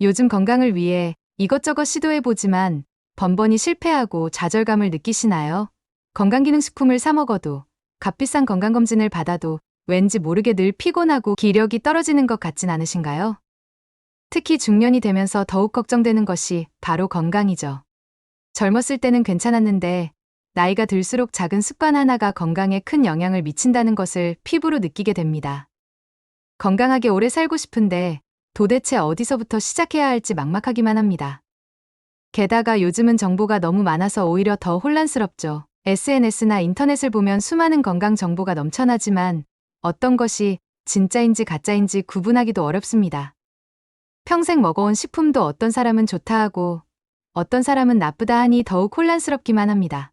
요즘 건강을 위해 이것저것 시도해보지만 번번이 실패하고 좌절감을 느끼시나요? 건강기능식품을 사 먹어도 값비싼 건강검진을 받아도 왠지 모르게 늘 피곤하고 기력이 떨어지는 것 같진 않으신가요? 특히 중년이 되면서 더욱 걱정되는 것이 바로 건강이죠. 젊었을 때는 괜찮았는데 나이가 들수록 작은 습관 하나가 건강에 큰 영향을 미친다는 것을 피부로 느끼게 됩니다. 건강하게 오래 살고 싶은데 도대체 어디서부터 시작해야 할지 막막하기만 합니다. 게다가 요즘은 정보가 너무 많아서 오히려 더 혼란스럽죠. SNS나 인터넷을 보면 수많은 건강 정보가 넘쳐나지만 어떤 것이 진짜인지 가짜인지 구분하기도 어렵습니다. 평생 먹어온 식품도 어떤 사람은 좋다 하고 어떤 사람은 나쁘다 하니 더욱 혼란스럽기만 합니다.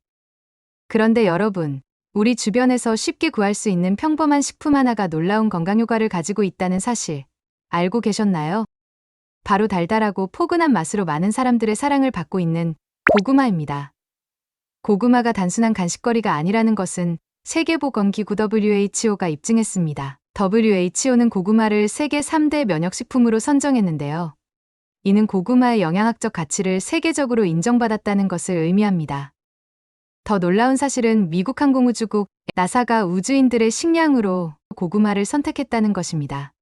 그런데 여러분, 우리 주변에서 쉽게 구할 수 있는 평범한 식품 하나가 놀라운 건강 효과를 가지고 있다는 사실 알고 계셨나요? 바로 달달하고 포근한 맛으로 많은 사람들의 사랑을 받고 있는 고구마입니다. 고구마가 단순한 간식거리가 아니라는 것은 세계보건기구 WHO가 입증했습니다. WHO는 고구마를 세계 3대 면역식품으로 선정했는데요. 이는 고구마의 영양학적 가치를 세계적으로 인정받았다는 것을 의미합니다. 더 놀라운 사실은 미국 항공우주국 나사가 우주인들의 식량으로 고구마를 선택했다는 것입니다.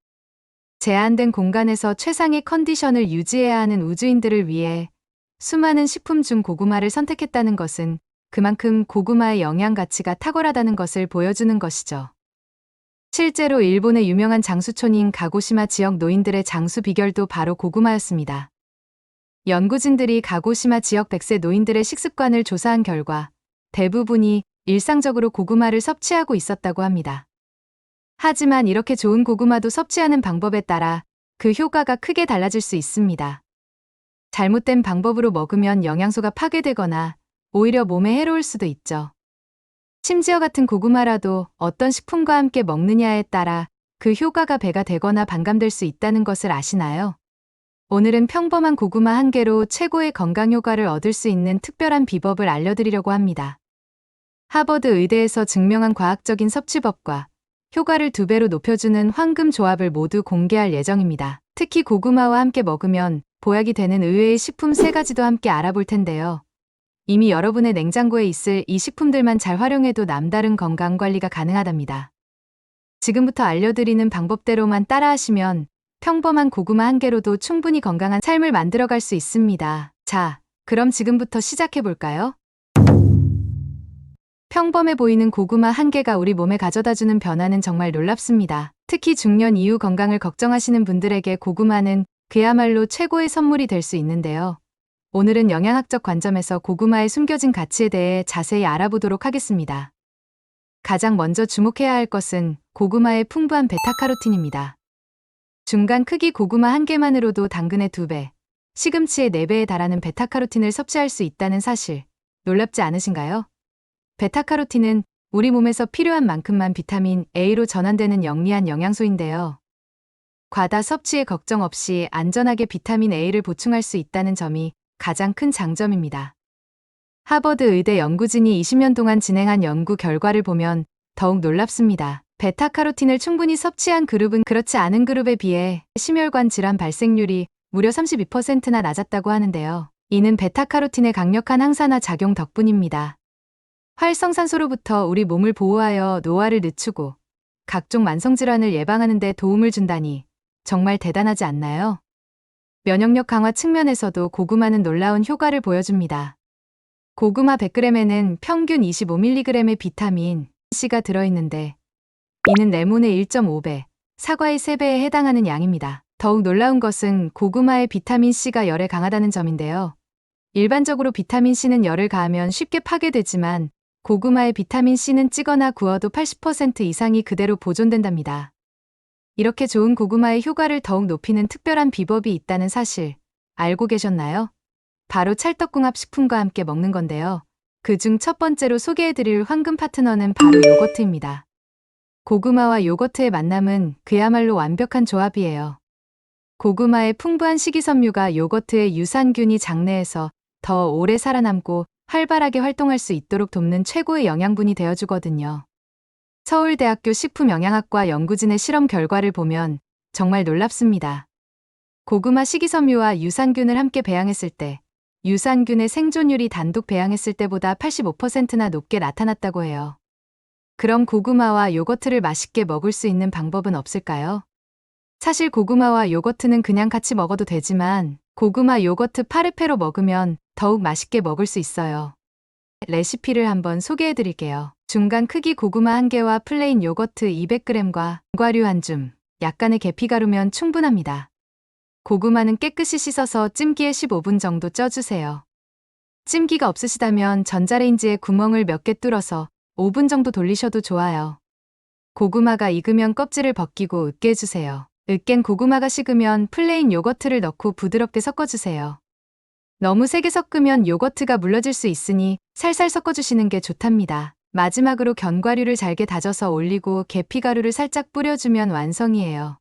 제한된 공간에서 최상의 컨디션을 유지해야 하는 우주인들을 위해 수많은 식품 중 고구마를 선택했다는 것은 그만큼 고구마의 영양 가치가 탁월하다는 것을 보여주는 것이죠. 실제로 일본의 유명한 장수촌인 가고시마 지역 노인들의 장수 비결도 바로 고구마였습니다. 연구진들이 가고시마 지역 100세 노인들의 식습관을 조사한 결과 대부분이 일상적으로 고구마를 섭취하고 있었다고 합니다. 하지만 이렇게 좋은 고구마도 섭취하는 방법에 따라 그 효과가 크게 달라질 수 있습니다. 잘못된 방법으로 먹으면 영양소가 파괴되거나 오히려 몸에 해로울 수도 있죠. 심지어 같은 고구마라도 어떤 식품과 함께 먹느냐에 따라 그 효과가 배가 되거나 반감될 수 있다는 것을 아시나요? 오늘은 평범한 고구마 한 개로 최고의 건강 효과를 얻을 수 있는 특별한 비법을 알려드리려고 합니다. 하버드 의대에서 증명한 과학적인 섭취법과 효과를 2배로 높여주는 황금 조합을 모두 공개할 예정입니다. 특히 고구마와 함께 먹으면 보약이 되는 의외의 식품 3가지도 함께 알아볼 텐데요. 이미 여러분의 냉장고에 있을 이 식품들만 잘 활용해도 남다른 건강 관리가 가능하답니다. 지금부터 알려드리는 방법대로만 따라하시면 평범한 고구마 한 개로도 충분히 건강한 삶을 만들어갈 수 있습니다. 자, 그럼 지금부터 시작해볼까요? 평범해 보이는 고구마 한 개가 우리 몸에 가져다주는 변화는 정말 놀랍습니다. 특히 중년 이후 건강을 걱정하시는 분들에게 고구마는 그야말로 최고의 선물이 될 수 있는데요. 오늘은 영양학적 관점에서 고구마의 숨겨진 가치에 대해 자세히 알아보도록 하겠습니다. 가장 먼저 주목해야 할 것은 고구마의 풍부한 베타카로틴입니다. 중간 크기 고구마 한 개만으로도 당근의 2배, 시금치의 4배에 달하는 베타카로틴을 섭취할 수 있다는 사실, 놀랍지 않으신가요? 베타카로틴은 우리 몸에서 필요한 만큼만 비타민 A로 전환되는 영리한 영양소인데요. 과다 섭취에 걱정 없이 안전하게 비타민 A를 보충할 수 있다는 점이 가장 큰 장점입니다. 하버드 의대 연구진이 20년 동안 진행한 연구 결과를 보면 더욱 놀랍습니다. 베타카로틴을 충분히 섭취한 그룹은 그렇지 않은 그룹에 비해 심혈관 질환 발생률이 무려 32%나 낮았다고 하는데요. 이는 베타카로틴의 강력한 항산화 작용 덕분입니다. 활성산소로부터 우리 몸을 보호하여 노화를 늦추고 각종 만성질환을 예방하는 데 도움을 준다니 정말 대단하지 않나요? 면역력 강화 측면에서도 고구마는 놀라운 효과를 보여줍니다. 고구마 100g에는 평균 25mg의 비타민 C가 들어있는데 이는 레몬의 1.5배, 사과의 3배에 해당하는 양입니다. 더욱 놀라운 것은 고구마의 비타민 C가 열에 강하다는 점인데요. 일반적으로 비타민 C는 열을 가하면 쉽게 파괴되지만 고구마의 비타민 C는 찌거나 구워도 80% 이상이 그대로 보존된답니다. 이렇게 좋은 고구마의 효과를 더욱 높이는 특별한 비법이 있다는 사실 알고 계셨나요? 바로 찰떡궁합식품과 함께 먹는 건데요. 그중 첫 번째로 소개해드릴 황금 파트너는 바로 요거트입니다. 고구마와 요거트의 만남은 그야말로 완벽한 조합이에요. 고구마의 풍부한 식이섬유가 요거트의 유산균이 장내에서 더 오래 살아남고 활발하게 활동할 수 있도록 돕는 최고의 영양분이 되어주거든요. 서울대학교 식품영양학과 연구진의 실험 결과를 보면 정말 놀랍습니다. 고구마 식이섬유와 유산균을 함께 배양했을 때 유산균의 생존율이 단독 배양했을 때보다 85%나 높게 나타났다고 해요. 그럼 고구마와 요거트를 맛있게 먹을 수 있는 방법은 없을까요? 사실 고구마와 요거트는 그냥 같이 먹어도 되지만 고구마 요거트 파르페로 먹으면 더욱 맛있게 먹을 수 있어요. 레시피를 한번 소개해 드릴게요. 중간 크기 고구마 1개와 플레인 요거트 200g과 견과류 한 줌, 약간의 계피가루면 충분합니다. 고구마는 깨끗이 씻어서 찜기에 15분 정도 쪄주세요. 찜기가 없으시다면 전자레인지에 구멍을 몇 개 뚫어서 5분 정도 돌리셔도 좋아요. 고구마가 익으면 껍질을 벗기고 으깨 주세요. 으깬 고구마가 식으면 플레인 요거트를 넣고 부드럽게 섞어주세요. 너무 세게 섞으면 요거트가 물러질 수 있으니 살살 섞어주시는 게 좋답니다. 마지막으로 견과류를 잘게 다져서 올리고 계피가루를 살짝 뿌려주면 완성이에요.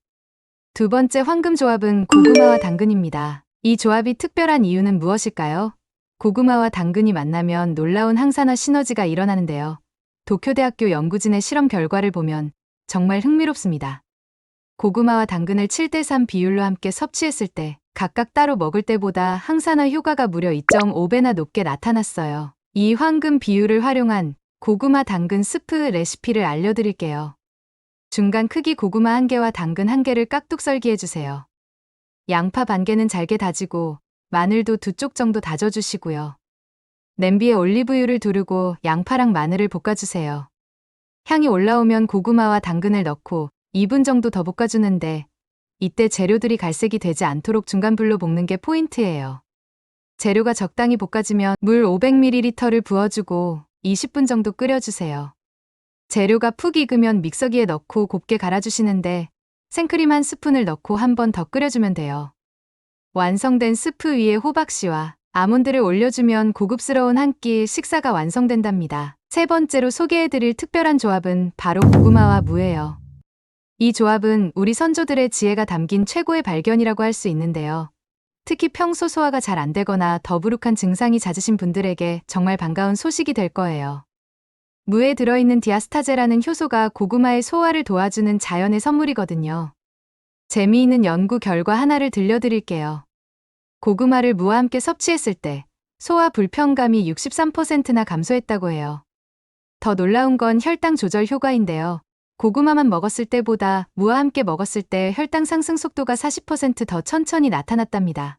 두 번째 황금 조합은 고구마와 당근입니다. 이 조합이 특별한 이유는 무엇일까요? 고구마와 당근이 만나면 놀라운 항산화 시너지가 일어나는데요. 도쿄대학교 연구진의 실험 결과를 보면 정말 흥미롭습니다. 고구마와 당근을 7:3 비율로 함께 섭취했을 때 각각 따로 먹을 때보다 항산화 효과가 무려 2.5배나 높게 나타났어요. 이 황금 비율을 활용한 고구마 당근 스프 레시피를 알려드릴게요. 중간 크기 고구마 1개와 당근 1개를 깍둑 썰기해주세요. 양파 반 개는 잘게 다지고 마늘도 2쪽 정도 다져주시고요. 냄비에 올리브유를 두르고 양파랑 마늘을 볶아주세요. 향이 올라오면 고구마와 당근을 넣고 2분 정도 더 볶아주는데 이때 재료들이 갈색이 되지 않도록 중간불로 볶는 게 포인트예요. 재료가 적당히 볶아지면 물 500ml를 부어주고 20분 정도 끓여주세요. 재료가 푹 익으면 믹서기에 넣고 곱게 갈아주시는데 생크림 1스푼을 넣고 한 번 더 끓여주면 돼요. 완성된 스프 위에 호박씨와 아몬드를 올려주면 고급스러운 한 끼 식사가 완성된답니다. 세 번째로 소개해드릴 특별한 조합은 바로 고구마와 무예요. 이 조합은 우리 선조들의 지혜가 담긴 최고의 발견이라고 할 수 있는데요. 특히 평소 소화가 잘 안 되거나 더부룩한 증상이 잦으신 분들에게 정말 반가운 소식이 될 거예요. 무에 들어있는 디아스타제라는 효소가 고구마의 소화를 도와주는 자연의 선물이거든요. 재미있는 연구 결과 하나를 들려드릴게요. 고구마를 무와 함께 섭취했을 때 소화 불편감이 63%나 감소했다고 해요. 더 놀라운 건 혈당 조절 효과인데요. 고구마만 먹었을 때보다 무와 함께 먹었을 때 혈당 상승 속도가 40%더 천천히 나타났답니다.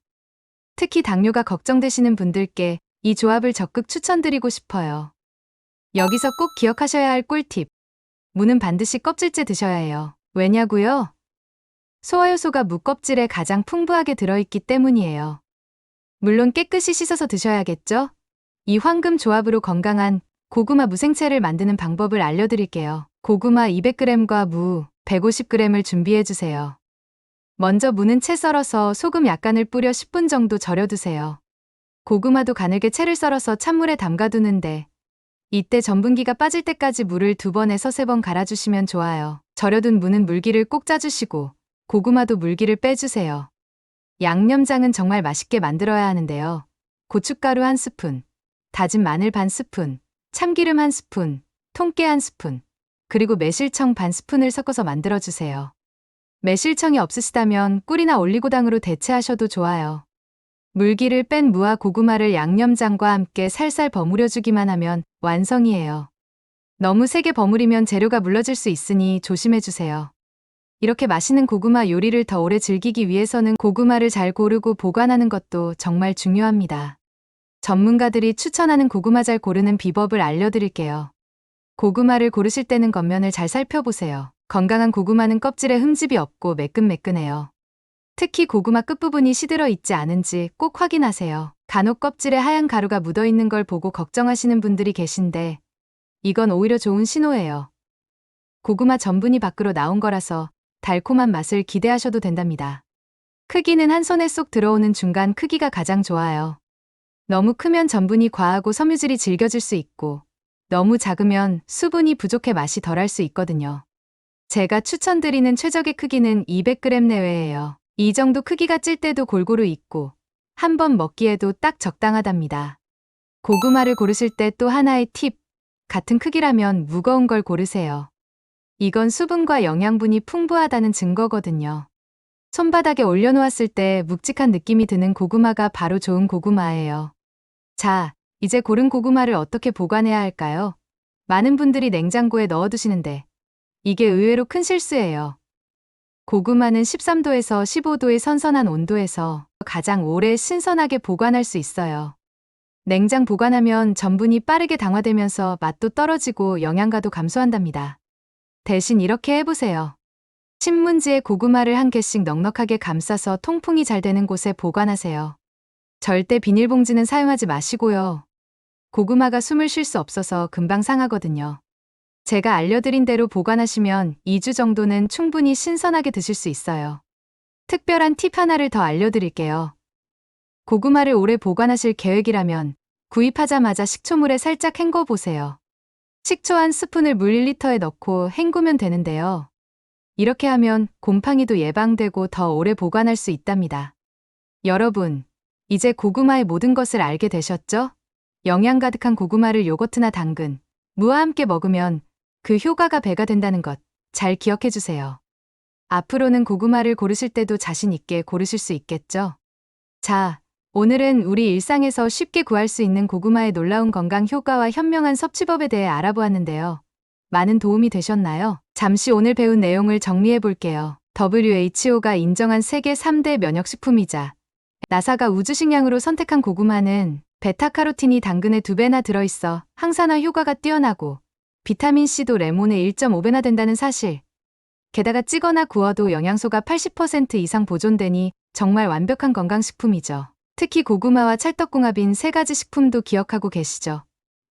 특히 당뇨가 걱정되시는 분들께 이 조합을 적극 추천드리고 싶어요. 여기서 꼭 기억하셔야 할 꿀팁. 무는 반드시 껍질째 드셔야 해요. 왜냐고요? 소화효소가 무 껍질에 가장 풍부하게 들어있기 때문이에요. 물론 깨끗이 씻어서 드셔야겠죠? 이 황금 조합으로 건강한 고구마 무생채를 만드는 방법을 알려드릴게요. 고구마 200g과 무 150g을 준비해주세요. 먼저 무는 채 썰어서 소금 약간을 뿌려 10분 정도 절여두세요. 고구마도 가늘게 채를 썰어서 찬물에 담가두는데 이때 전분기가 빠질 때까지 물을 2번에서 3번 갈아주시면 좋아요. 절여둔 무는 물기를 꼭 짜주시고 고구마도 물기를 빼주세요. 양념장은 정말 맛있게 만들어야 하는데요. 고춧가루 1스푼, 다진 마늘 반 스푼, 참기름 1스푼, 통깨 1스푼, 그리고 매실청 반 스푼을 섞어서 만들어주세요. 매실청이 없으시다면 꿀이나 올리고당으로 대체하셔도 좋아요. 물기를 뺀 무와 고구마를 양념장과 함께 살살 버무려주기만 하면 완성이에요. 너무 세게 버무리면 재료가 물러질 수 있으니 조심해주세요. 이렇게 맛있는 고구마 요리를 더 오래 즐기기 위해서는 고구마를 잘 고르고 보관하는 것도 정말 중요합니다. 전문가들이 추천하는 고구마 잘 고르는 비법을 알려드릴게요. 고구마를 고르실 때는 겉면을 잘 살펴보세요. 건강한 고구마는 껍질에 흠집이 없고 매끈매끈해요. 특히 고구마 끝부분이 시들어 있지 않은지 꼭 확인하세요. 간혹 껍질에 하얀 가루가 묻어있는 걸 보고 걱정하시는 분들이 계신데 이건 오히려 좋은 신호예요. 고구마 전분이 밖으로 나온 거라서 달콤한 맛을 기대하셔도 된답니다. 크기는 한 손에 쏙 들어오는 중간 크기가 가장 좋아요. 너무 크면 전분이 과하고 섬유질이 질겨질 수 있고 너무 작으면 수분이 부족해 맛이 덜할 수 있거든요. 제가 추천드리는 최적의 크기는 200g 내외예요. 이 정도 크기가 찔 때도 골고루 익고 한 번 먹기에도 딱 적당하답니다. 고구마를 고르실 때 또 하나의 팁. 같은 크기라면 무거운 걸 고르세요. 이건 수분과 영양분이 풍부하다는 증거거든요. 손바닥에 올려놓았을 때 묵직한 느낌이 드는 고구마가 바로 좋은 고구마예요. 자, 이제 고른 고구마를 어떻게 보관해야 할까요? 많은 분들이 냉장고에 넣어두시는데 이게 의외로 큰 실수예요. 고구마는 13도에서 15도의 선선한 온도에서 가장 오래 신선하게 보관할 수 있어요. 냉장 보관하면 전분이 빠르게 당화되면서 맛도 떨어지고 영양가도 감소한답니다. 대신 이렇게 해보세요. 신문지에 고구마를 한 개씩 넉넉하게 감싸서 통풍이 잘 되는 곳에 보관하세요. 절대 비닐봉지는 사용하지 마시고요. 고구마가 숨을 쉴 수 없어서 금방 상하거든요. 제가 알려드린 대로 보관하시면 2주 정도는 충분히 신선하게 드실 수 있어요. 특별한 팁 하나를 더 알려드릴게요. 고구마를 오래 보관하실 계획이라면 구입하자마자 식초물에 살짝 헹궈 보세요. 식초 한 스푼을 물 1리터에 넣고 헹구면 되는데요. 이렇게 하면 곰팡이도 예방되고 더 오래 보관할 수 있답니다. 여러분, 이제 고구마의 모든 것을 알게 되셨죠? 영양 가득한 고구마를 요거트나 당근, 무와 함께 먹으면 그 효과가 배가 된다는 것 잘 기억해 주세요. 앞으로는 고구마를 고르실 때도 자신 있게 고르실 수 있겠죠? 자, 오늘은 우리 일상에서 쉽게 구할 수 있는 고구마의 놀라운 건강 효과와 현명한 섭취법에 대해 알아보았는데요. 많은 도움이 되셨나요? 잠시 오늘 배운 내용을 정리해 볼게요. WHO가 인정한 세계 3대 면역식품이자 나사가 우주식량으로 선택한 고구마는 베타카로틴이 당근의 2배나 들어있어 항산화 효과가 뛰어나고 비타민C도 레몬의 1.5배나 된다는 사실. 게다가 찌거나 구워도 영양소가 80% 이상 보존되니 정말 완벽한 건강식품이죠. 특히 고구마와 찰떡궁합인 3가지 식품도 기억하고 계시죠?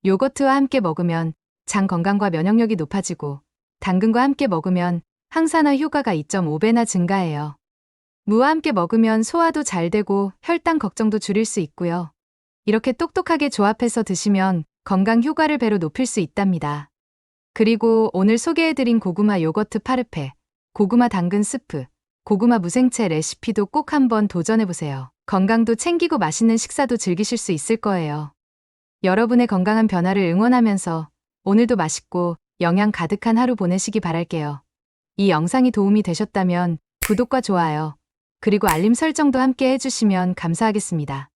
요거트와 함께 먹으면 장 건강과 면역력이 높아지고 당근과 함께 먹으면 항산화 효과가 2.5배나 증가해요. 무와 함께 먹으면 소화도 잘 되고 혈당 걱정도 줄일 수 있고요. 이렇게 똑똑하게 조합해서 드시면 건강 효과를 배로 높일 수 있답니다. 그리고 오늘 소개해드린 고구마 요거트 파르페, 고구마 당근 스프, 고구마 무생채 레시피도 꼭 한번 도전해보세요. 건강도 챙기고 맛있는 식사도 즐기실 수 있을 거예요. 여러분의 건강한 변화를 응원하면서 오늘도 맛있고 영양 가득한 하루 보내시기 바랄게요. 이 영상이 도움이 되셨다면 구독과 좋아요, 그리고 알림 설정도 함께 해주시면 감사하겠습니다.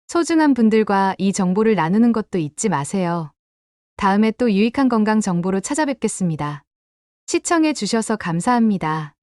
소중한 분들과 이 정보를 나누는 것도 잊지 마세요. 다음에 또 유익한 건강 정보로 찾아뵙겠습니다. 시청해 주셔서 감사합니다.